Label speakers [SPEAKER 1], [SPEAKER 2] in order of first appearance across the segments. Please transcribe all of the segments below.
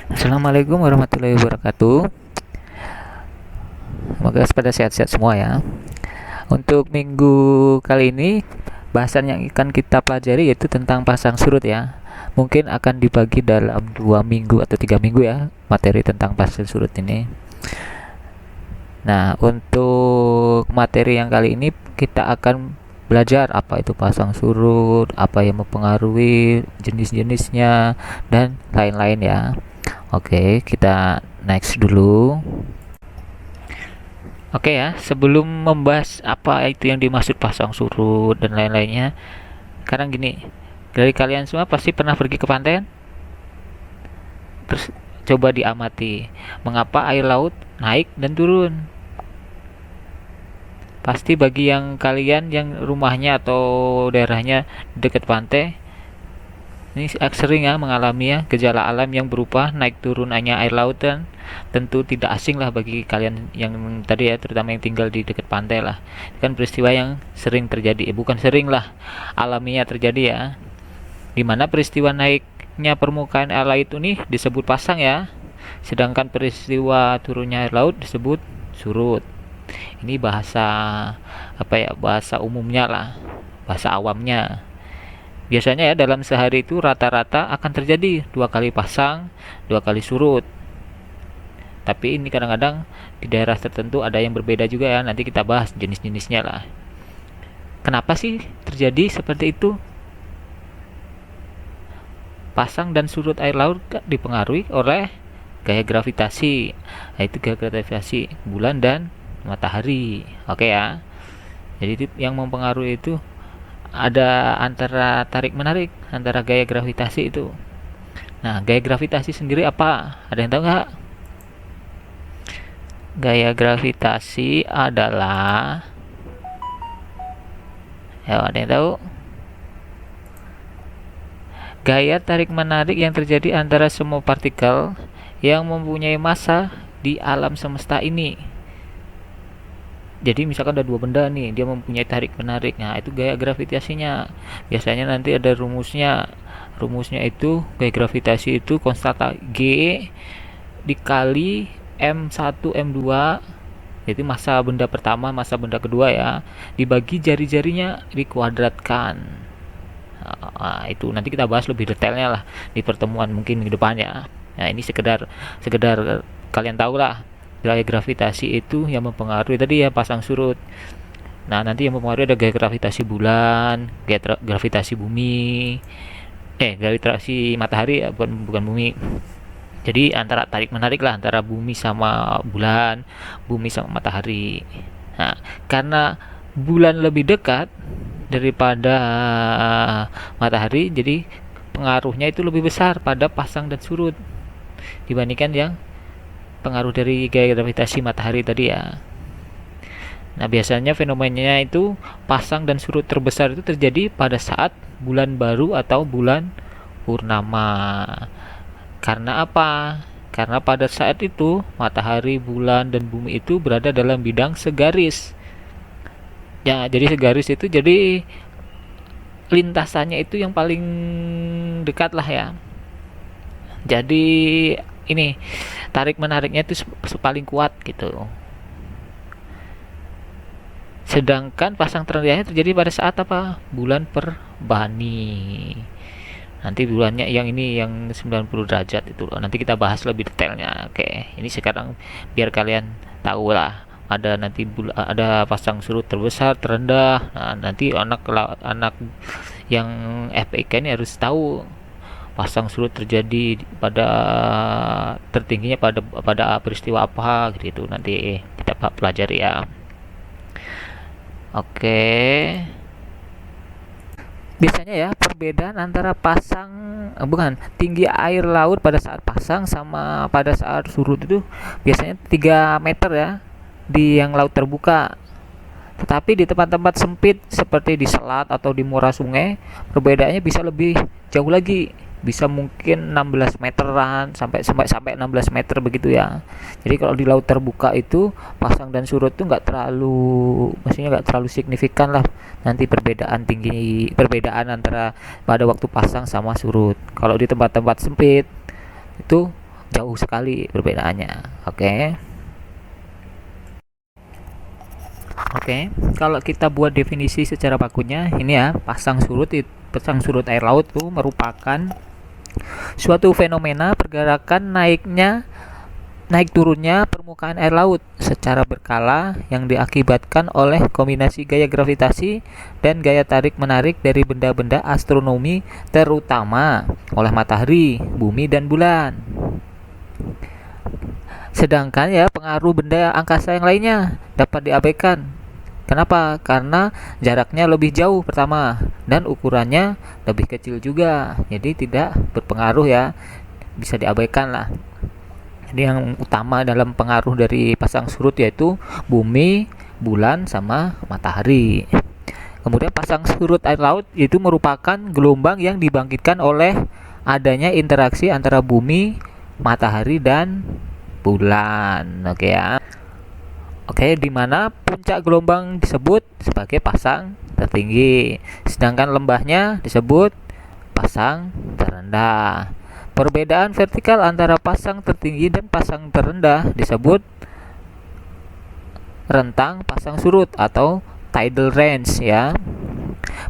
[SPEAKER 1] Assalamualaikum warahmatullahi wabarakatuh. Semoga pada sehat-sehat semua ya. Untuk minggu kali ini, bahasan yang akan kita pelajari yaitu tentang pasang surut ya. Mungkin akan dibagi dalam 2 minggu atau 3 minggu ya, materi tentang pasang surut ini. Nah, untuk materi yang kali ini kita akan belajar apa itu pasang surut, apa yang mempengaruhi jenis-jenisnya, dan lain-lain ya. Oke, kita next dulu. Oke ya, sebelum membahas apa itu yang dimaksud pasang surut dan lain-lainnya, sekarang gini, dari kalian semua pasti pernah pergi ke pantai kan? Terus coba diamati, mengapa air laut naik dan turun? Pasti bagi yang kalian yang rumahnya atau daerahnya dekat pantai, ini sering ya mengalami ya gejala alam yang berupa naik turunnya air laut, dan tentu tidak asing lah bagi kalian yang tadi ya, terutama yang tinggal di dekat pantai lah. Itu kan peristiwa yang sering terjadi, bukan sering lah, alaminya terjadi ya, dimana peristiwa naiknya permukaan air laut ini disebut pasang ya, sedangkan peristiwa turunnya air laut disebut surut. Ini bahasa apa ya, bahasa umumnya lah, bahasa awamnya. Biasanya ya dalam sehari itu rata-rata akan terjadi 2 kali pasang, 2 kali surut. Tapi ini kadang-kadang di daerah tertentu ada yang berbeda juga ya. Nanti kita bahas jenis-jenisnya lah. Kenapa sih terjadi seperti itu? Pasang dan surut air laut dipengaruhi oleh gaya gravitasi. Yaitu gaya gravitasi bulan dan matahari. Oke ya. Jadi yang mempengaruhi itu ada antara tarik menarik antara gaya gravitasi itu. Nah, gaya gravitasi sendiri apa? Ada yang tahu nggak? Gaya gravitasi adalah, ya ada yang tahu? Gaya tarik menarik yang terjadi antara semua partikel yang mempunyai massa di alam semesta ini. Jadi misalkan ada 2 benda nih, dia mempunyai tarik menarik. Nah, itu gaya gravitasinya. Biasanya nanti ada rumusnya. Rumusnya itu gaya gravitasi itu konstanta G dikali M1 M2, yaitu massa benda pertama, massa benda kedua ya, dibagi jari-jarinya dikuadratkan. Nah, itu nanti kita bahas lebih detailnya lah di pertemuan mungkin ke depannya. Nah, ini sekedar kalian tahu lah, gaya gravitasi itu yang mempengaruhi tadi ya pasang surut. Nah, nanti yang mempengaruhi ada gaya gravitasi bulan, gaya gravitasi bumi, gravitasi matahari ya, bukan bumi. Jadi antara tarik menarik lah antara bumi sama bulan, bumi sama matahari. Nah, karena bulan lebih dekat daripada matahari, jadi pengaruhnya itu lebih besar pada pasang dan surut dibandingkan yang pengaruh dari gaya gravitasi matahari tadi ya. Nah, biasanya fenomenanya itu pasang dan surut terbesar itu terjadi pada saat bulan baru atau bulan purnama. Karena apa? Karena pada saat itu matahari, bulan, dan bumi itu berada dalam bidang segaris. Ya, jadi segaris itu jadi lintasannya itu yang paling dekat lah ya. Jadi ini tarik menariknya itu paling kuat gitu. Sedangkan pasang terendahnya terjadi pada saat apa? Bulan Perbani. Nanti bulannya yang ini yang 90 derajat itu loh. Nanti kita bahas lebih detailnya. Oke, ini sekarang biar kalian tahu lah. Ada nanti ada pasang surut terbesar, terendah. Nah, nanti anak yang FIK ini harus tahu pasang surut terjadi pada tertingginya pada peristiwa apa gitu. Nanti kita pelajari ya. Oke. Biasanya ya perbedaan antara tinggi air laut pada saat pasang sama pada saat surut itu biasanya 3 meter ya di yang laut terbuka. Tetapi di tempat-tempat sempit seperti di selat atau di muara sungai, perbedaannya bisa lebih jauh lagi, bisa mungkin 16 meteran sampai 16 meter begitu ya. Jadi kalau di laut terbuka itu pasang dan surut itu maksudnya nggak terlalu signifikan lah nanti perbedaan antara pada waktu pasang sama surut. Kalau di tempat-tempat sempit itu jauh sekali perbedaannya. Oke, kalau kita buat definisi secara bakunya ini ya, pasang surut air laut itu merupakan suatu fenomena pergerakan naik turunnya permukaan air laut secara berkala yang diakibatkan oleh kombinasi gaya gravitasi dan gaya tarik-menarik dari benda-benda astronomi, terutama oleh matahari, bumi, dan bulan. Sedangkan ya pengaruh benda angkasa yang lainnya dapat diabaikan. Kenapa? Karena jaraknya lebih jauh pertama dan ukurannya lebih kecil juga. Jadi tidak berpengaruh ya, bisa diabaikan lah. Jadi yang utama dalam pengaruh dari pasang surut yaitu bumi, bulan, sama matahari. Kemudian pasang surut air laut itu merupakan gelombang yang dibangkitkan oleh adanya interaksi antara bumi, matahari, dan bulan. Oke ya. Oke, di mana puncak gelombang disebut sebagai pasang tertinggi, sedangkan lembahnya disebut pasang terendah. Perbedaan vertikal antara pasang tertinggi dan pasang terendah disebut rentang pasang surut atau tidal range ya.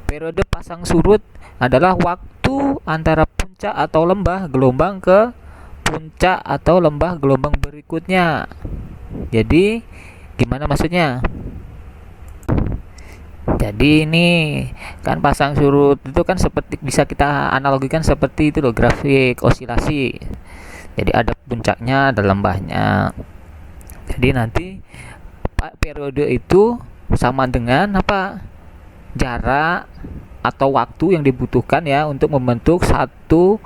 [SPEAKER 1] Periode pasang surut adalah waktu antara puncak atau lembah gelombang ke puncak atau lembah gelombang berikutnya. Jadi gimana maksudnya? Jadi ini kan pasang surut itu kan seperti bisa kita analogikan seperti itu loh, grafik osilasi. Jadi ada puncaknya, ada lembahnya. Jadi nanti periode itu sama dengan apa? Jarak atau waktu yang dibutuhkan ya untuk membentuk satu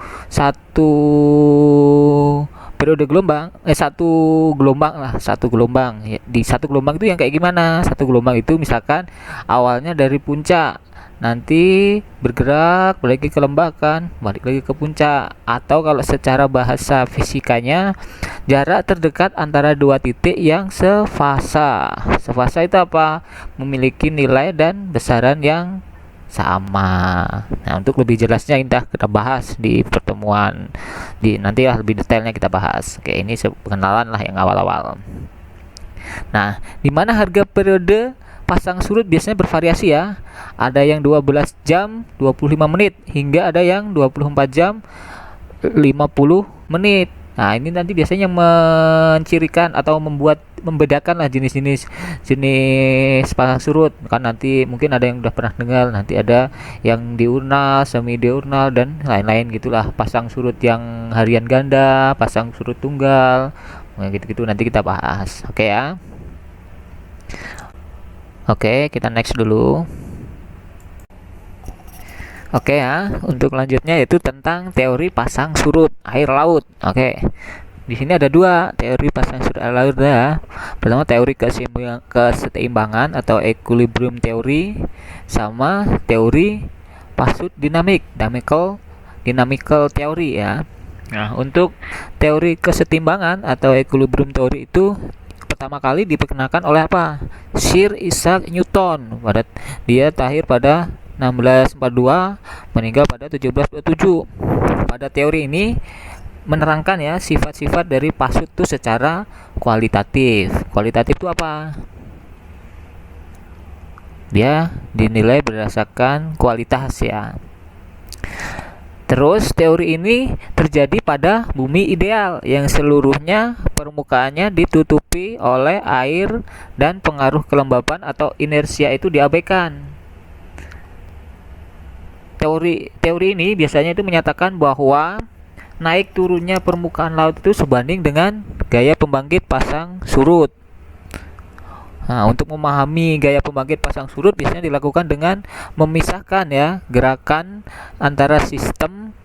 [SPEAKER 1] periode gelombang, satu gelombang ya. Di satu gelombang itu yang kayak gimana? Satu gelombang itu misalkan awalnya dari puncak, nanti bergerak balik ke lembah kan, balik lagi ke puncak. Atau kalau secara bahasa fisikanya, jarak terdekat antara dua titik yang sefasa. Sefasa itu apa? Memiliki nilai dan besaran yang sama. Nah, untuk lebih jelasnya kita bahas di pertemuan nanti ya, lebih detailnya kita bahas. Oke, ini pengenalan lah yang awal-awal. Nah, di mana harga periode pasang surut biasanya bervariasi ya. Ada yang 12 jam 25 menit hingga ada yang 24 jam 50 menit. Nah, ini nanti biasanya mencirikan atau membedakan lah jenis pasang surut. Kan nanti mungkin ada yang udah pernah dengar, nanti ada yang diurnal, semi diurnal, dan lain-lain gitulah. Pasang surut yang harian ganda, pasang surut tunggal, gitu-gitu nanti kita bahas. Oke ya. Oke, kita next dulu. Oke ya, untuk lanjutnya yaitu tentang teori pasang surut air laut. Oke. Di sini ada dua teori pasang surut air laut ya. Pertama teori keseimbangan atau equilibrium teori, sama teori pasut dynamical teori ya. Nah, untuk teori kesetimbangan atau equilibrium teori itu pertama kali diperkenalkan oleh apa? Sir Isaac Newton. Dia lahir pada 1642, meninggal pada 1727. Pada teori ini menerangkan ya sifat-sifat dari pasut itu secara kualitatif. Kualitatif itu apa? Dia dinilai berdasarkan kualitas ya. Terus teori ini terjadi pada bumi ideal yang seluruhnya permukaannya ditutupi oleh air dan pengaruh kelembapan atau inersia itu diabaikan. Teori ini biasanya itu menyatakan bahwa naik turunnya permukaan laut itu sebanding dengan gaya pembangkit pasang surut. Nah, untuk memahami gaya pembangkit pasang surut biasanya dilakukan dengan memisahkan ya gerakan antara sistem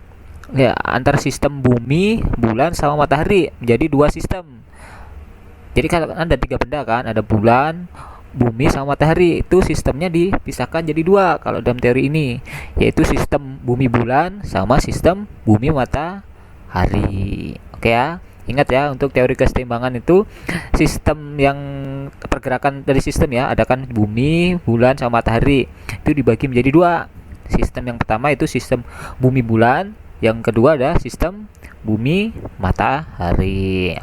[SPEAKER 1] bumi, bulan, sama matahari menjadi dua sistem. Jadi kan ada tiga benda kan, ada bulan, bumi, sama matahari. Itu sistemnya dipisahkan jadi dua kalau dalam teori ini, yaitu sistem bumi bulan sama sistem bumi matahari. Oke ya, ingat ya, untuk teori keseimbangan itu sistem yang pergerakan dari sistem ya, ada kan bumi, bulan, sama matahari, itu dibagi menjadi dua. Sistem yang pertama itu sistem bumi bulan, yang kedua ada sistem bumi matahari.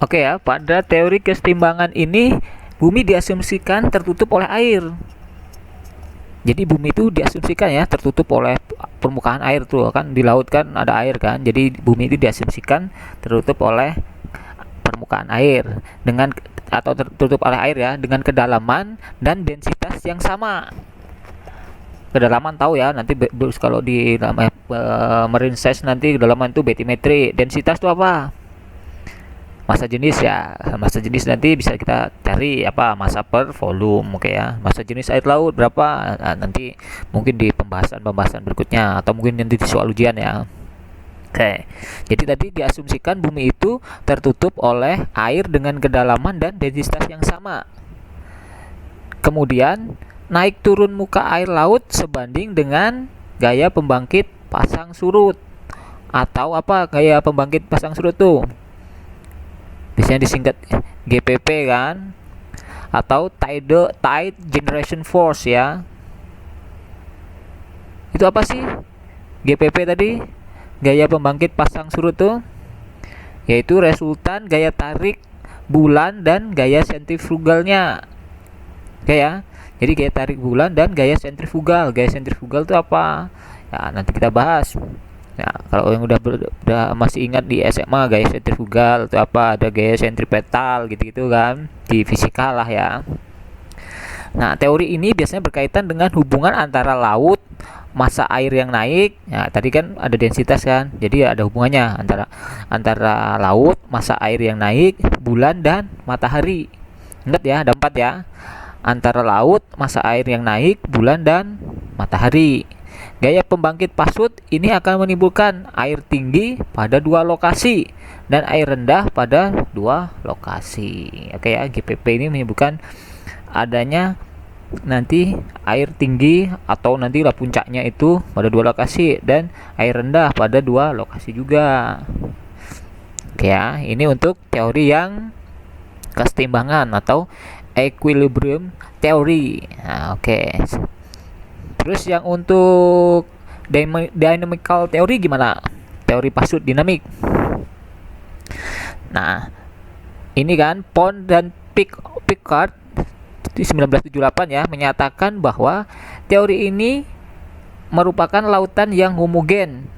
[SPEAKER 1] Oke ya, pada teori kesetimbangan ini bumi diasumsikan tertutup oleh air. Jadi bumi itu diasumsikan ya tertutup oleh permukaan air tuh kan, di laut kan ada air kan. Jadi bumi itu diasumsikan tertutup oleh permukaan air dengan atau tertutup oleh air ya dengan kedalaman dan densitas yang sama. Kedalaman tahu ya, nanti kalau di marine science nanti kedalaman itu batimetri. Densitas itu apa? Massa jenis ya. Massa jenis nanti bisa kita cari apa, massa per volume. Oke ya. Massa jenis air laut berapa? Nah, nanti mungkin di pembahasan berikutnya atau mungkin nanti di soal ujian ya. Oke. Jadi tadi diasumsikan bumi itu tertutup oleh air dengan kedalaman dan densitas yang sama. Kemudian naik turun muka air laut sebanding dengan gaya pembangkit pasang surut. Atau apa gaya pembangkit pasang surut tuh? Biasanya disingkat GPP kan, atau tide generation force ya. Itu apa sih GPP tadi, gaya pembangkit pasang surut tuh? Yaitu resultan gaya tarik bulan dan gaya sentrifugalnya. Oke ya, jadi gaya tarik bulan dan gaya sentrifugal. Gaya sentrifugal itu apa ya, nanti kita bahas. Nah, kalau yang udah masih ingat di SMA gaya sentrifugal itu apa, ada gaya sentripetal gitu-gitu kan, di fisika lah ya. Nah, teori ini biasanya berkaitan dengan hubungan antara laut, massa air yang naik. Nah, tadi kan ada densitas kan, jadi ada hubungannya antara laut, massa air yang naik, bulan dan matahari. Ingat ya, ada 4 ya. Antara laut, massa air yang naik, bulan dan matahari. Gaya pembangkit pasut ini akan menimbulkan air tinggi pada 2 lokasi dan air rendah pada 2 lokasi. Oke ya, GPP ini menyebutkan adanya nanti air tinggi atau nanti lah puncaknya itu pada 2 lokasi dan air rendah pada 2 lokasi juga. Oke ya, ini untuk teori yang kesetimbangan atau equilibrium theory. Nah, oke. Terus yang untuk dynamical theory gimana? Teori pasut dinamik. Nah, ini kan Pond dan Picard di 1978 ya menyatakan bahwa teori ini merupakan lautan yang homogen.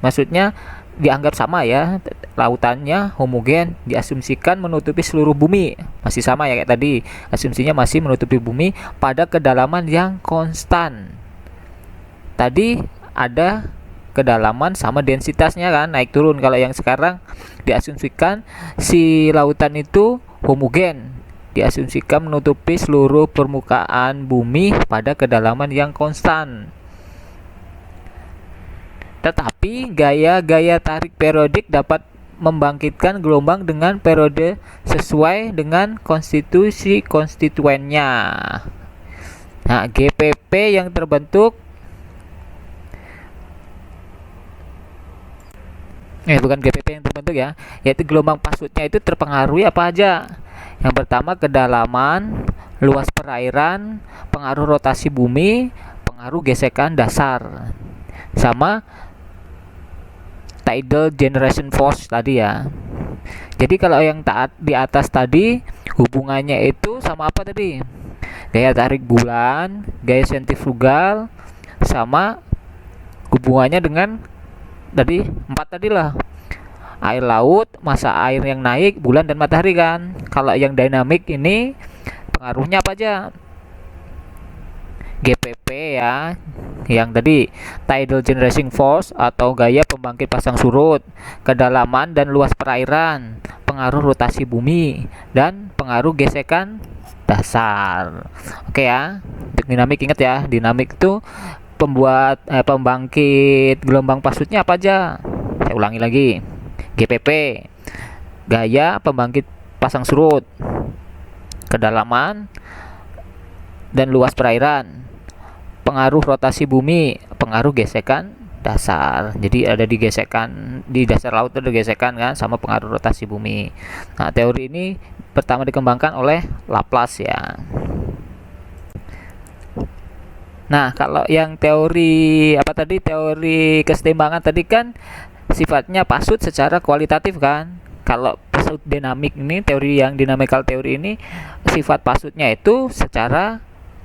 [SPEAKER 1] Maksudnya dianggap sama ya, lautannya homogen, diasumsikan menutupi seluruh bumi, masih sama ya kayak tadi, asumsinya masih menutupi bumi pada kedalaman yang konstan. Tadi ada kedalaman sama densitasnya kan, naik turun. Kalau yang sekarang diasumsikan si lautan itu homogen, diasumsikan menutupi seluruh permukaan bumi pada kedalaman yang konstan. Tetapi gaya-gaya tarik periodik dapat membangkitkan gelombang dengan periode sesuai dengan konstitusi konstituennya. Nah, GPP yang terbentuk bukan GPP yang terbentuk ya, yaitu gelombang pasutnya itu terpengaruhi apa aja? Yang pertama kedalaman, luas perairan, pengaruh rotasi bumi, pengaruh gesekan dasar, sama tidal generation force tadi ya. Jadi kalau yang di atas tadi hubungannya itu sama apa tadi? Gaya tarik bulan, gaya sentrifugal, sama hubungannya dengan tadi 4 tadi lah. Air laut, massa air yang naik, bulan dan matahari kan. Kalau yang dynamic ini pengaruhnya apa aja? GPP ya, yang tadi tidal generation force atau gaya pembangkit pasang surut, kedalaman dan luas perairan, pengaruh rotasi bumi, dan pengaruh gesekan dasar. Oke ya, untuk dinamik ingat ya, dinamik itu pembangkit gelombang pasutnya apa aja? Saya ulangi lagi, GPP, gaya pembangkit pasang surut, kedalaman dan luas perairan, pengaruh rotasi bumi, pengaruh gesekan dasar. Jadi ada di gesekan, di dasar laut ada gesekan kan, sama pengaruh rotasi bumi. Nah, teori ini pertama dikembangkan oleh Laplace ya. Nah, kalau yang teori apa tadi, teori kesetimbangan tadi kan sifatnya pasut secara kualitatif kan. Kalau pasut dinamik ini, teori yang dynamical teori ini, sifat pasutnya itu secara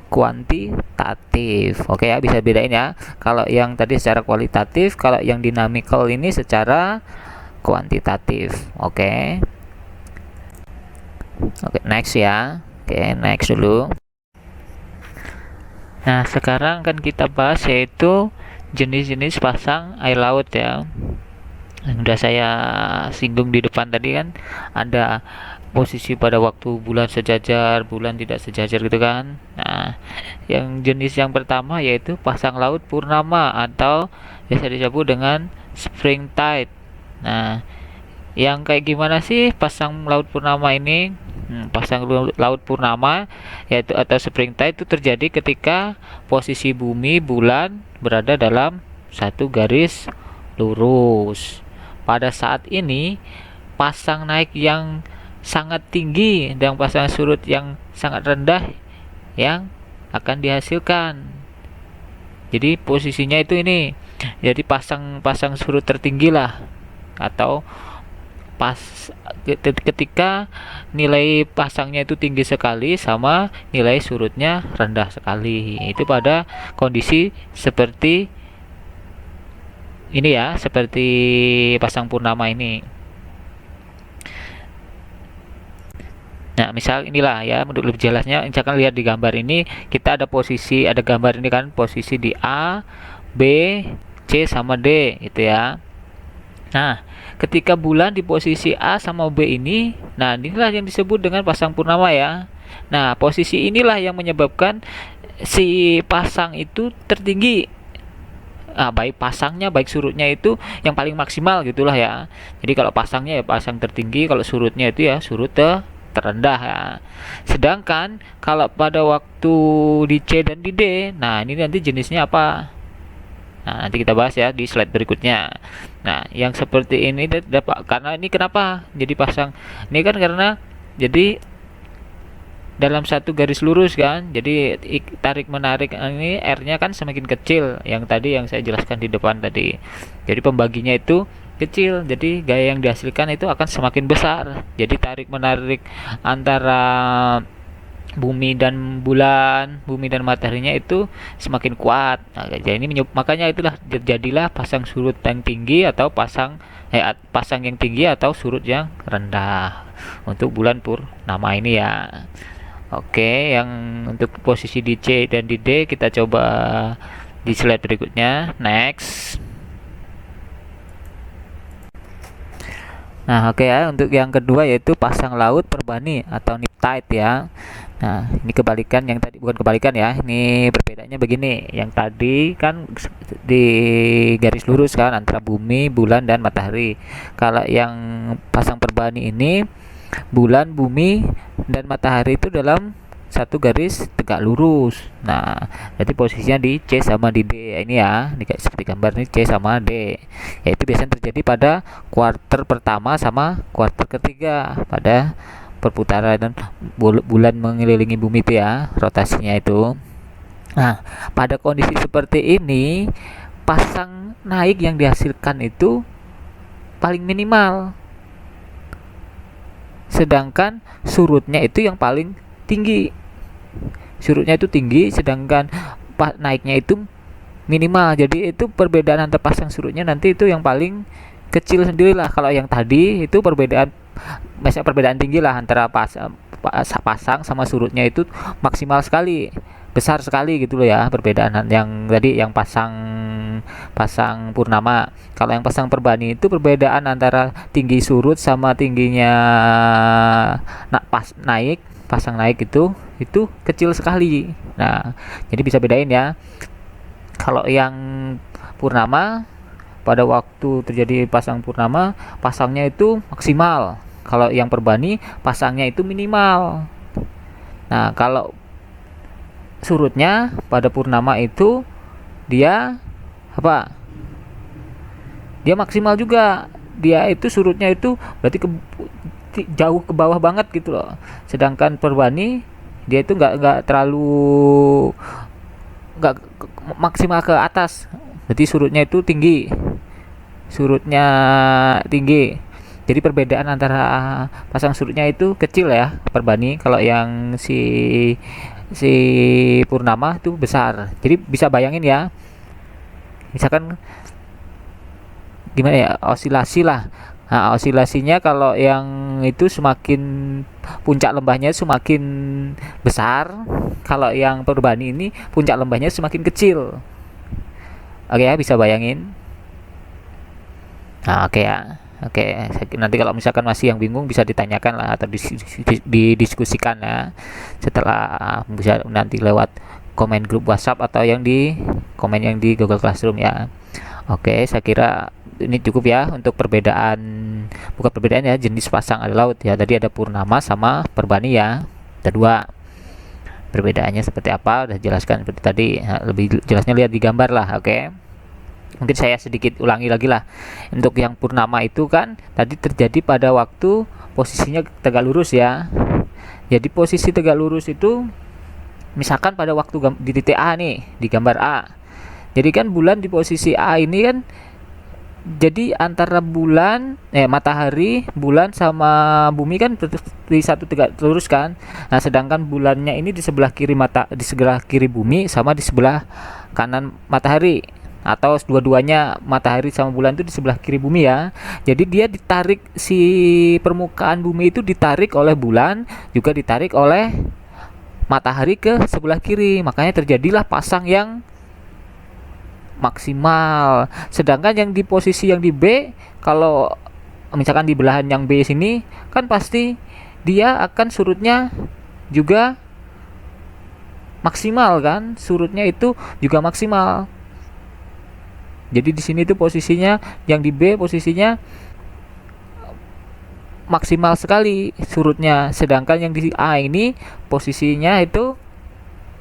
[SPEAKER 1] kuantitatif. Oke ya, bisa bedain ya. Kalau yang tadi secara kualitatif, kalau yang dynamical ini secara kuantitatif. Oke. Oke, next ya. Oke, next dulu. Nah, sekarang kan kita bahas yaitu jenis-jenis pasang air laut ya. Yang sudah saya singgung di depan tadi kan, ada posisi pada waktu bulan sejajar, bulan tidak sejajar gitu kan. Nah, yang jenis yang pertama yaitu pasang laut purnama atau biasa disebut dengan spring tide. Nah, yang kayak gimana sih pasang laut purnama ini? Pasang laut purnama yaitu atau spring tide itu terjadi ketika posisi bumi bulan berada dalam satu garis lurus. Pada saat ini pasang naik yang sangat tinggi dan pasang surut yang sangat rendah yang akan dihasilkan. Jadi posisinya itu ini. Jadi pasang surut tertinggi lah, atau pas ketika nilai pasangnya itu tinggi sekali sama nilai surutnya rendah sekali. Itu pada kondisi seperti ini ya, seperti pasang purnama ini. Nah, misal inilah ya, untuk lebih jelasnya misalkan lihat di gambar ini, kita ada posisi, ada gambar ini kan, posisi di A, B, C sama D gitu ya. Nah, ketika bulan di posisi A sama B ini, nah inilah yang disebut dengan pasang purnama ya. Nah, posisi inilah yang menyebabkan si pasang itu tertinggi. Baik pasangnya, baik surutnya itu yang paling maksimal gitulah ya. Jadi kalau pasangnya ya pasang tertinggi, kalau surutnya itu ya surut terendah ya. Sedangkan kalau pada waktu di C dan di D, nah ini nanti jenisnya apa? Nah, nanti kita bahas ya di slide berikutnya. Nah, yang seperti ini dapat karena ini kenapa jadi pasang? Ini kan karena jadi dalam satu garis lurus kan. Jadi tarik menarik ini R-nya kan semakin kecil. Yang tadi yang saya jelaskan di depan tadi. Jadi pembaginya itu kecil. Jadi gaya yang dihasilkan itu akan semakin besar. Jadi tarik menarik antara bumi dan bulan, bumi dan mataharinya itu semakin kuat. Nah, jadi ini makanya itulah jadilah pasang surut yang tinggi atau pasang yang tinggi atau surut yang rendah untuk bulan purnama ini ya. Oke, yang untuk posisi di C dan di D kita coba di slide berikutnya. Next. Nah, oke ya, untuk yang kedua yaitu pasang laut perbani atau nip tide ya. Nah, ini kebalikan, yang tadi bukan kebalikan ya. Ini perbedaannya begini. Yang tadi kan di garis lurus kan antara bumi, bulan dan matahari. Kalau yang pasang perbani ini bulan, bumi dan matahari itu dalam satu garis tegak lurus. Nah, jadi posisinya di C sama di D ini ya. Ini kayak seperti gambar ini C sama D. Yaitu biasanya terjadi pada kuarter pertama sama kuarter ketiga pada perputaran bulan mengelilingi bumi itu ya, rotasinya itu. Nah, pada kondisi seperti ini pasang naik yang dihasilkan itu paling minimal. Sedangkan surutnya itu yang paling tinggi. Surutnya itu tinggi sedangkan naiknya itu minimal. Jadi itu perbedaan antara pasang surutnya nanti itu yang paling kecil sendirilah. Kalau yang tadi itu perbedaan tinggi lah antara pasang sama surutnya itu maksimal sekali, besar sekali gitu loh ya, perbedaan yang tadi yang pasang purnama. Kalau yang pasang perbani itu perbedaan antara tinggi surut sama tingginya pasang naik itu kecil sekali. Nah, jadi bisa bedain ya. Kalau yang purnama pada waktu terjadi pasang purnama, pasangnya itu maksimal. Kalau yang perbani pasangnya itu minimal. Nah, kalau surutnya pada purnama itu dia apa? Dia maksimal juga. Dia itu surutnya itu berarti jauh ke bawah banget gitu loh. Sedangkan perbani dia itu nggak nggak maksimal ke atas, berarti surutnya itu tinggi, surutnya tinggi. Jadi perbedaan antara pasang surutnya itu kecil ya Perbani, kalau yang si Purnama itu besar. Jadi bisa bayangin ya, misalkan gimana ya, osilasi lah. Nah, osilasinya kalau yang itu semakin puncak lembahnya semakin besar, kalau yang Perbani ini puncak lembahnya semakin kecil. Oke ya, bisa bayangin. Nah, oke ya. Oke, nanti kalau misalkan masih yang bingung bisa ditanyakan lah atau didiskusikan ya. Setelah bisa nanti lewat komen grup WhatsApp atau yang di komen yang di Google Classroom ya. Oke, saya kira ini cukup ya untuk perbedaan, bukan perbedaan ya, jenis pasang air laut ya. Tadi ada Purnama sama Perbani ya. Kedua, perbedaannya seperti apa udah jelaskan seperti tadi. Nah, lebih jelasnya lihat di gambar lah, oke. Mungkin saya sedikit ulangi lagi lah. Untuk yang Purnama itu kan tadi terjadi pada waktu posisinya tegak lurus ya. Jadi posisi tegak lurus itu misalkan pada waktu di titik A nih, di gambar A. Jadi kan bulan di posisi A ini kan, jadi antara matahari, bulan sama bumi kan di satu tegak lurus kan. Nah, sedangkan bulannya ini di sebelah kiri di sebelah kiri bumi sama di sebelah kanan matahari, atau dua-duanya matahari sama bulan itu di sebelah kiri bumi ya. Jadi dia ditarik, si permukaan bumi itu ditarik oleh bulan, juga ditarik oleh matahari ke sebelah kiri. Makanya terjadilah pasang yang maksimal. Sedangkan yang di posisi yang di B, kalau misalkan di belahan yang B sini kan pasti dia akan surutnya juga maksimal kan, surutnya itu juga maksimal. Jadi di sini tuh posisinya yang di B posisinya maksimal sekali surutnya, sedangkan yang di A ini posisinya itu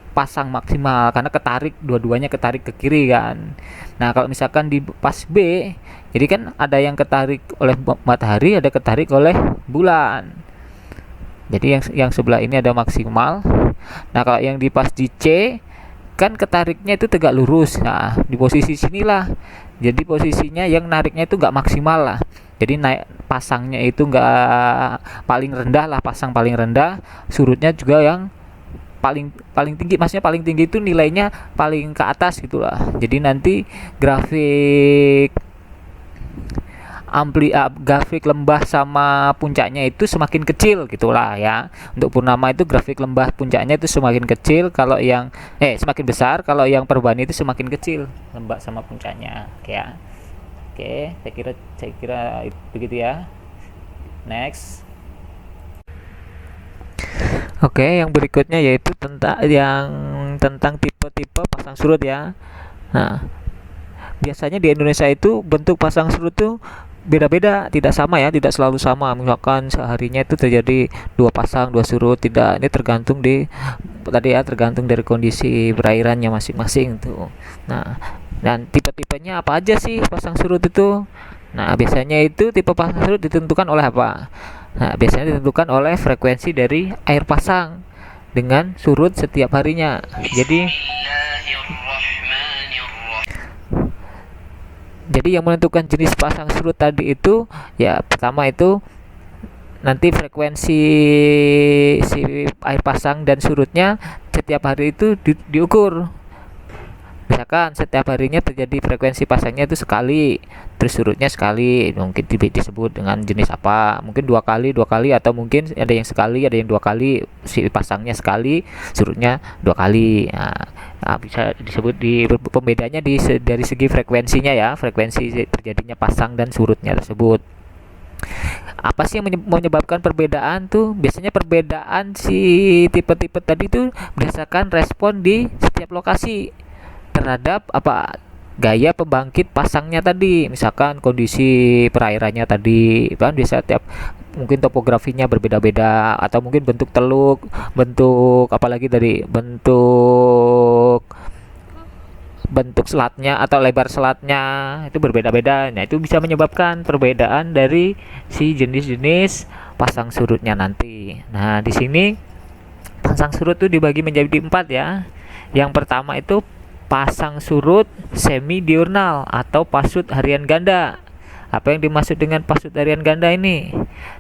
[SPEAKER 1] pasang maksimal karena ketarik, dua-duanya ketarik ke kiri kan. Nah, kalau misalkan di pas B, jadi kan ada yang ketarik oleh matahari, ada ketarik oleh bulan. Jadi yang sebelah ini ada maksimal. Nah, kalau yang di pas di C kan ketariknya itu tegak lurus. Nah, di posisi sinilah jadi posisinya yang nariknya itu nggak maksimal lah. Jadi naik pasangnya itu nggak paling rendah lah, pasang paling rendah, surutnya juga yang paling tinggi. Maksudnya paling tinggi itu nilainya paling ke atas gitulah. Jadi nanti grafik grafik lembah sama puncaknya itu semakin kecil gitulah ya. Untuk Purnama itu grafik lembah puncaknya itu semakin kecil, kalau yang semakin besar, kalau yang Perbani itu semakin kecil lembah sama puncaknya. Oke ya. Oke, saya kira begitu ya. Next. Oke, yang berikutnya yaitu tentang tipe-tipe pasang surut ya. Nah, biasanya di Indonesia itu bentuk pasang surut tuh beda-beda, tidak sama ya, tidak selalu sama. Misalkan seharinya itu terjadi 2 pasang 2 surut, tidak. Ini tergantung tergantung dari kondisi perairannya masing-masing tuh. Nah, dan tipe-tipenya apa aja sih pasang surut itu? Nah, biasanya itu tipe pasang surut ditentukan oleh apa? Nah, biasanya ditentukan oleh frekuensi dari air pasang dengan surut setiap harinya. Jadi yang menentukan jenis pasang surut tadi itu ya, pertama itu nanti frekuensi si air pasang dan surutnya setiap hari itu diukur. Misalkan setiap harinya terjadi frekuensi pasangnya itu sekali, terus surutnya sekali, mungkin disebut dengan jenis apa, mungkin dua kali, atau mungkin ada yang sekali, ada yang 2 kali, si pasangnya sekali, surutnya 2 kali. Nah, bisa disebut pembedanya dari segi frekuensinya ya, frekuensi terjadinya pasang dan surutnya tersebut. Apa sih yang menyebabkan perbedaan tuh? Biasanya perbedaan si tipe-tipe tadi tuh berdasarkan respon di setiap lokasi terhadap gaya pembangkit pasangnya tadi. Misalkan kondisi perairannya tadi kan bisa mungkin topografinya berbeda-beda, atau mungkin bentuk teluk, apalagi dari bentuk selatnya atau lebar selatnya itu berbeda-beda. Nah, itu bisa menyebabkan perbedaan dari si jenis-jenis pasang surutnya nanti. Nah, di sini pasang surut itu dibagi menjadi 4 ya. Yang pertama itu pasang surut semi diurnal atau pasut harian ganda. Apa yang dimaksud dengan pasut harian ganda ini?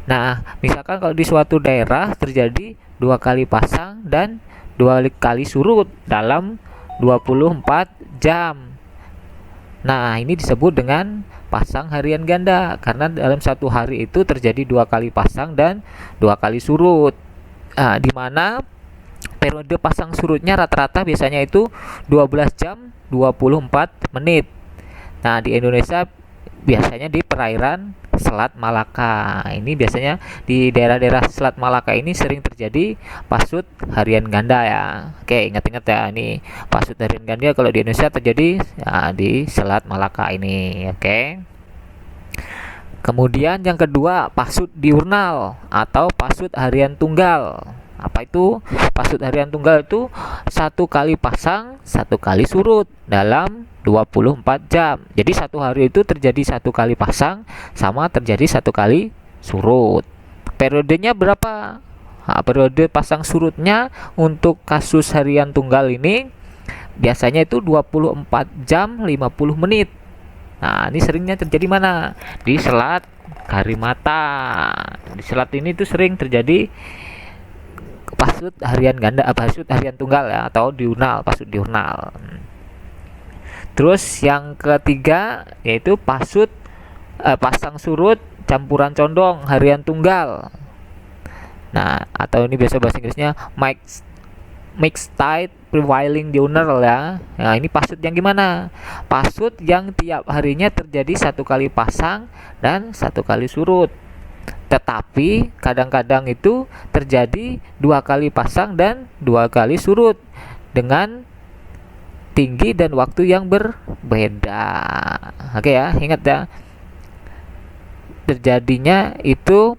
[SPEAKER 1] Nah, misalkan kalau di suatu daerah terjadi 2 kali pasang dan 2 kali surut dalam 24 jam. Nah, ini disebut dengan pasang harian ganda karena dalam satu hari itu terjadi 2 kali pasang dan 2 kali surut. Nah, di mana periode pasang surutnya rata-rata biasanya itu 12 jam 24 menit. Nah, di Indonesia biasanya di perairan Selat Malaka. Ini biasanya di daerah-daerah Selat Malaka ini sering terjadi pasut harian ganda ya. Oke, ingat-ingat ya, ini pasut harian ganda kalau di Indonesia terjadi ya, di Selat Malaka ini. Oke. Kemudian yang kedua, pasut diurnal atau pasut harian tunggal. Apa itu? Pasut harian tunggal itu 1 kali pasang, 1 kali surut dalam 24 jam. Jadi satu hari itu terjadi 1 kali pasang sama terjadi 1 kali surut. Periodenya berapa? Nah, periode pasang surutnya untuk kasus harian tunggal ini biasanya itu 24 jam 50 menit. Nah, ini seringnya terjadi mana? Di Selat Karimata. Di selat ini tuh sering terjadi pasut harian ganda, pasut harian tunggal ya, atau diurnal, pasut diurnal. Terus yang ketiga yaitu pasut pasang surut campuran condong harian tunggal. Nah, atau ini biasa bahasa Inggrisnya mixed tide prevailing diurnal ya. Nah, ini pasut yang gimana? Pasut yang tiap harinya terjadi 1 kali pasang dan 1 kali surut. Tetapi kadang-kadang itu terjadi 2 kali pasang dan 2 kali surut dengan tinggi dan waktu yang berbeda. Oke ya, ingat ya. Terjadinya itu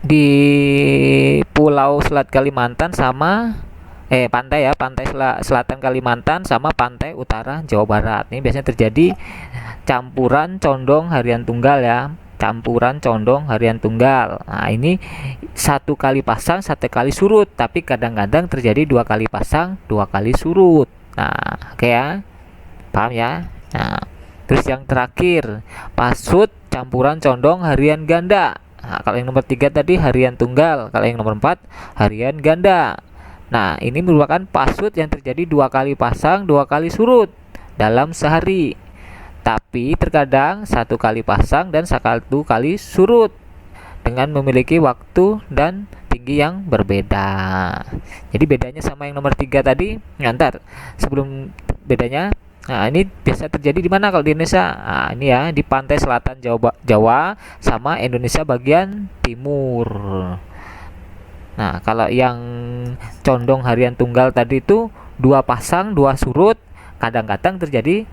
[SPEAKER 1] di Pulau Selat Kalimantan sama pantai ya, pantai selatan Kalimantan sama pantai utara Jawa Barat. Ini biasanya terjadi campuran condong harian tunggal ya, campuran condong harian tunggal. Nah, ini 1 kali pasang 1 kali surut, tapi kadang-kadang terjadi 2 kali pasang 2 kali surut. Nah, oke ya, paham ya. Nah, terus yang terakhir pasut campuran condong harian ganda. Nah, kalau yang nomor 3 tadi harian tunggal, kalau yang nomor 4 harian ganda. Nah, ini merupakan pasut yang terjadi 2 kali pasang 2 kali surut dalam sehari. Tapi terkadang 1 kali pasang dan 1 kali surut dengan memiliki waktu dan tinggi yang berbeda. Jadi bedanya sama yang nomor 3 tadi. Ntar sebelum bedanya, nah ini biasa terjadi di mana kalau di Indonesia? Nah, ini ya di pantai selatan Jawa sama Indonesia bagian timur. Nah, kalau yang condong harian tunggal tadi itu 2 pasang 2 surut, kadang-kadang terjadi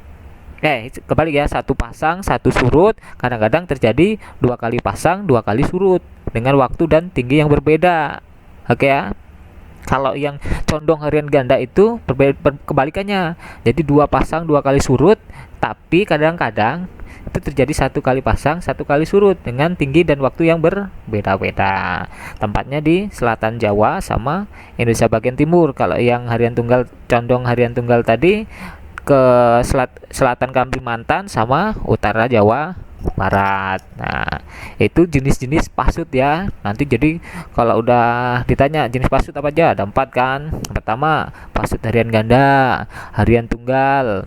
[SPEAKER 1] kembali ya, 1 pasang 1 surut, kadang-kadang terjadi 2 kali pasang 2 kali surut dengan waktu dan tinggi yang berbeda. Oke ya. Kalau yang condong harian ganda itu kebalikannya. Jadi 2 pasang 2 kali surut, tapi kadang-kadang itu terjadi 1 kali pasang 1 kali surut dengan tinggi dan waktu yang berbeda-beda. Tempatnya di selatan Jawa sama Indonesia bagian timur. Kalau yang harian tunggal condong harian tunggal tadi ke selatan Kalimantan sama utara Jawa Barat. Nah, itu jenis-jenis pasut ya. Nanti jadi kalau udah ditanya jenis pasut apa aja, ada 4 kan. Pertama, pasut harian ganda, harian tunggal,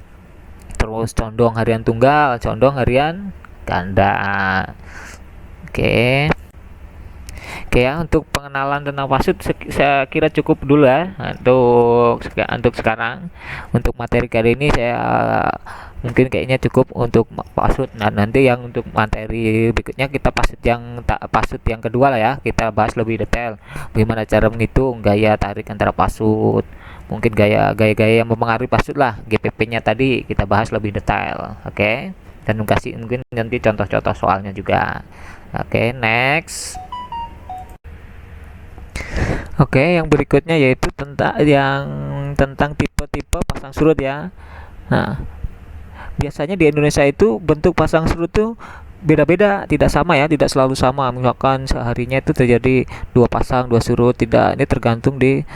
[SPEAKER 1] terus condong harian tunggal, condong harian ganda. Oke. Oke ya, untuk pengenalan tentang pasut saya kira cukup dulu ya untuk sekarang. Untuk materi kali ini saya mungkin kayaknya cukup untuk pasut. Nah, nanti yang untuk materi berikutnya kita pasut yang kedua lah ya. Kita bahas lebih detail bagaimana cara menghitung gaya tarik antara pasut. Mungkin gaya-gaya yang mempengaruhi pasut lah, GPP-nya tadi kita bahas lebih detail. Oke. Dan kasih mungkin nanti contoh-contoh soalnya juga. Oke, next. Oke, yang berikutnya yaitu tentang tipe-tipe pasang surut ya. Nah, biasanya di Indonesia itu bentuk pasang surut itu beda-beda, tidak sama ya, tidak selalu sama. Misalkan seharinya itu terjadi 2 pasang 2 surut, tidak. Ini tergantung di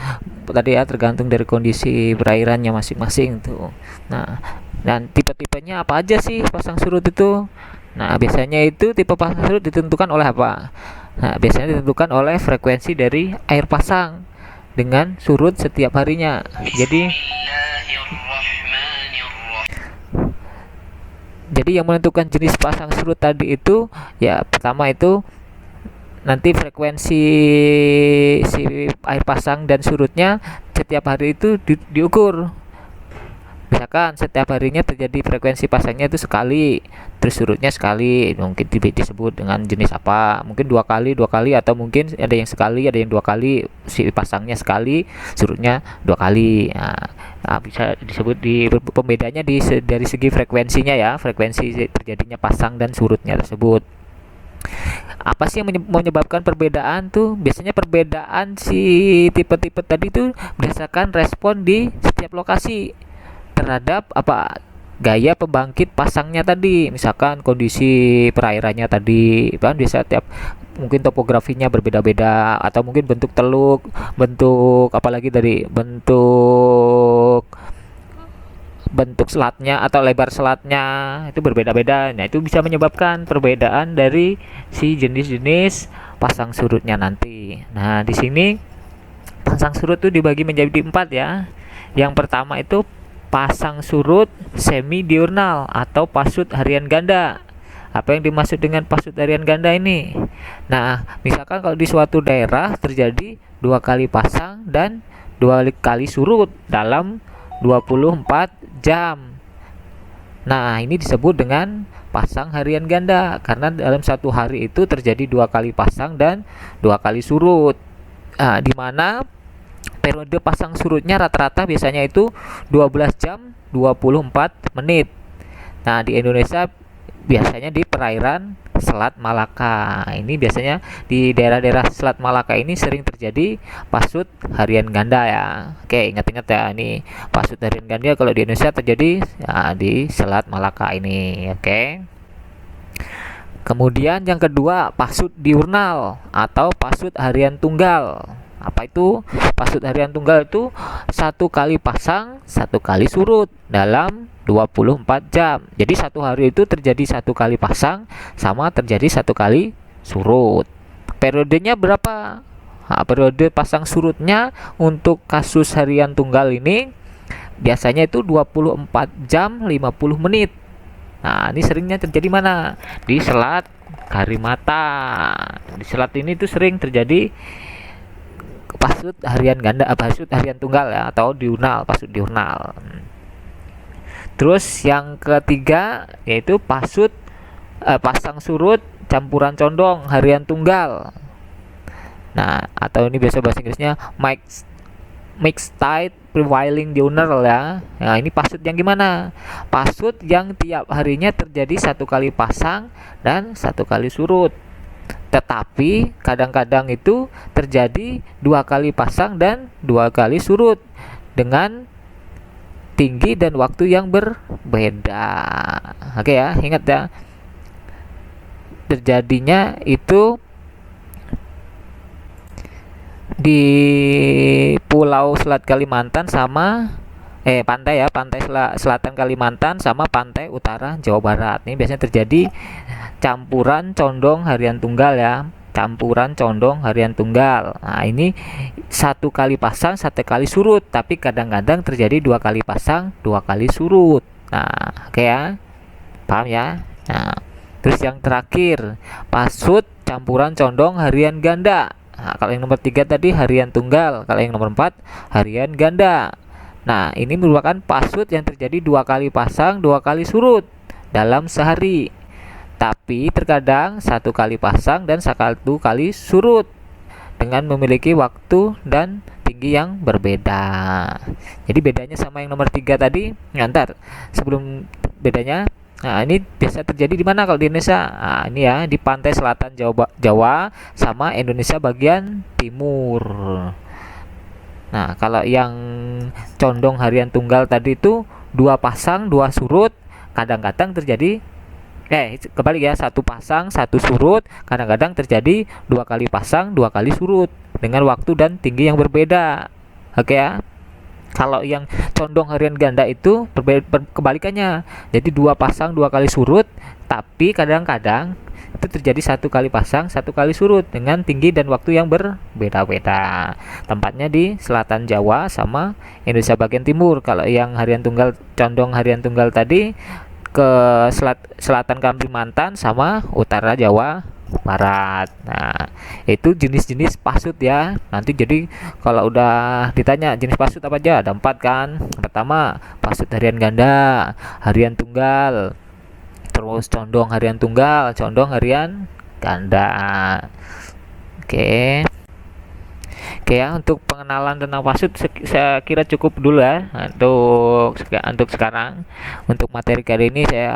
[SPEAKER 1] tadi ya, tergantung dari kondisi perairannya masing-masing tuh. Nah, dan tipe-tipenya apa aja sih pasang surut itu? Nah, biasanya itu tipe pasang surut ditentukan oleh apa? Nah, biasanya ditentukan oleh frekuensi dari air pasang dengan surut setiap harinya. Jadi yang menentukan jenis pasang surut tadi itu ya, pertama itu nanti frekuensi si air pasang dan surutnya setiap hari itu diukur. Misalkan setiap harinya terjadi frekuensi pasangnya itu sekali, terus surutnya sekali, mungkin disebut dengan jenis apa? Mungkin dua kali, atau mungkin ada yang sekali, ada yang 2 kali, si pasangnya sekali, surutnya 2 kali. Nah, bisa disebut pembedanya dari segi frekuensinya ya, frekuensi terjadinya pasang dan surutnya tersebut. Apa sih yang menyebabkan perbedaan tuh? Biasanya perbedaan si tipe-tipe tadi tuh berdasarkan respon di setiap lokasi terhadap apa, gaya pembangkit pasangnya tadi. Misalkan kondisi perairannya tadi kan bisa tiap, mungkin topografinya berbeda-beda, atau mungkin bentuk teluk, bentuk apalagi dari bentuk selatnya atau lebar selatnya itu berbeda-beda. Nah, itu bisa menyebabkan perbedaan dari si jenis-jenis pasang surutnya nanti. Nah, di sini pasang surut itu dibagi menjadi 4 ya. Yang pertama itu pasang surut semi diurnal atau pasut harian ganda. Apa yang dimaksud dengan pasut harian ganda ini? Nah, misalkan kalau di suatu daerah terjadi 2 kali pasang dan 2 kali surut dalam 24 jam. Nah, ini disebut dengan pasang harian ganda karena dalam satu hari itu terjadi 2 kali pasang dan 2 kali surut. Nah, di mana periode pasang surutnya rata-rata biasanya itu 12 jam 24 menit. Nah, di Indonesia biasanya di perairan Selat Malaka. Ini biasanya di daerah-daerah Selat Malaka ini sering terjadi pasut harian ganda ya. Oke, ingat-ingat ya, ini pasut harian ganda kalau di Indonesia terjadi ya, di Selat Malaka ini. Oke. Kemudian yang kedua, pasut diurnal atau pasut harian tunggal. Apa itu? Pasut harian tunggal itu 1 kali pasang 1 kali surut dalam 24 jam. Jadi satu hari itu terjadi 1 kali pasang sama terjadi 1 kali surut. Periodenya berapa? Nah, periode pasang surutnya untuk kasus harian tunggal ini biasanya itu 24 jam 50 menit. Nah, ini seringnya terjadi mana? Di Selat Karimata. Di selat ini tuh sering terjadi pasut harian ganda, pasut harian tunggal ya, atau diurnal, pasut diurnal. Terus yang ketiga yaitu pasang surut campuran condong harian tunggal. Nah, atau ini biasa bahasa Inggrisnya mixed tide prevailing diurnal ya. Nah, ini pasut yang gimana? Pasut yang tiap harinya terjadi 1 kali pasang dan 1 kali surut. Tetapi kadang-kadang itu terjadi 2 kali pasang dan 2 kali surut dengan tinggi dan waktu yang berbeda. Oke ya, ingat ya. Terjadinya itu di Pulau Selat Kalimantan sama pantai ya, pantai selatan Kalimantan sama pantai utara Jawa Barat. Ini biasanya terjadi campuran condong harian tunggal ya, campuran condong harian tunggal. Nah, ini 1 kali pasang 1 kali surut, tapi kadang-kadang terjadi 2 kali pasang 2 kali surut. Nah, oke ya, paham ya. Nah, terus yang terakhir pasut campuran condong harian ganda. Nah, kalau yang nomor 3 tadi harian tunggal, kalau yang nomor 4 harian ganda. Nah, ini merupakan pasut yang terjadi 2 kali pasang 2 kali surut dalam sehari. Tapi terkadang 1 kali pasang dan 1 kali surut dengan memiliki waktu dan tinggi yang berbeda. Jadi bedanya sama yang nomor 3 tadi. Ntar sebelum bedanya, nah ini biasa terjadi di mana kalau di Indonesia? Nah, ini ya di pantai selatan Jawa sama Indonesia bagian timur. Nah, kalau yang condong harian tunggal tadi itu 2 pasang 2 surut, kadang-kadang terjadi Kembali ya, satu pasang satu surut. Kadang-kadang terjadi 2 kali pasang 2 kali surut dengan waktu dan tinggi yang berbeda. Oke ya. Kalau yang condong harian ganda itu kebalikannya. Jadi 2 pasang 2 kali surut, tapi kadang-kadang itu terjadi 1 kali pasang 1 kali surut dengan tinggi dan waktu yang berbeda-beda. Tempatnya di selatan Jawa sama Indonesia bagian timur. Kalau yang harian tunggal, condong harian tunggal tadi ke selatan Kalimantan sama utara Jawa Barat. Nah, itu jenis-jenis pasut ya. Nanti jadi kalau udah ditanya jenis pasut apa aja, ada 4 kan. Pertama, pasut harian ganda, harian tunggal, terus condong harian tunggal, condong harian ganda. Oke. Oke ya, untuk pengenalan tentang pasut saya kira cukup dulu ya untuk sekarang. Untuk materi kali ini saya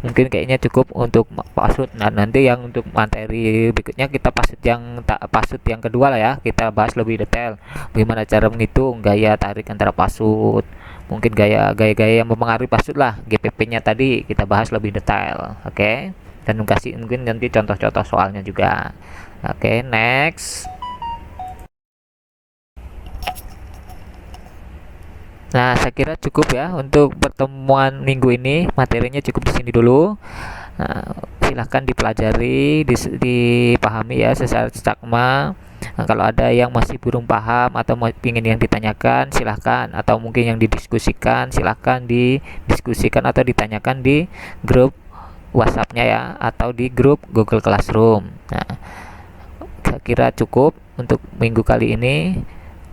[SPEAKER 1] mungkin kayaknya cukup untuk pasut. Nah, nanti yang untuk materi berikutnya kita pasut yang kedua lah ya. Kita bahas lebih detail bagaimana cara menghitung gaya tarik antara pasut. Mungkin gaya-gaya yang mempengaruhi pasut lah. GPP-nya tadi kita bahas lebih detail. Oke. Dan kasih mungkin nanti contoh-contoh soalnya juga. Oke, next. Nah, saya kira cukup ya untuk pertemuan minggu ini. Materinya cukup di sini dulu. Nah, silahkan dipelajari, dipahami ya secara cakma. Nah, kalau ada yang masih belum paham atau ingin yang ditanyakan, silahkan. Atau mungkin yang didiskusikan, silahkan didiskusikan atau ditanyakan di grup WhatsApp-nya ya, atau di grup Google Classroom. Nah, saya kira cukup untuk minggu kali ini.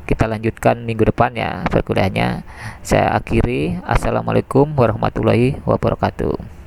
[SPEAKER 1] Kita lanjutkan minggu depan ya perkuliahannya. Saya akhiri. Assalamualaikum warahmatullahi wabarakatuh.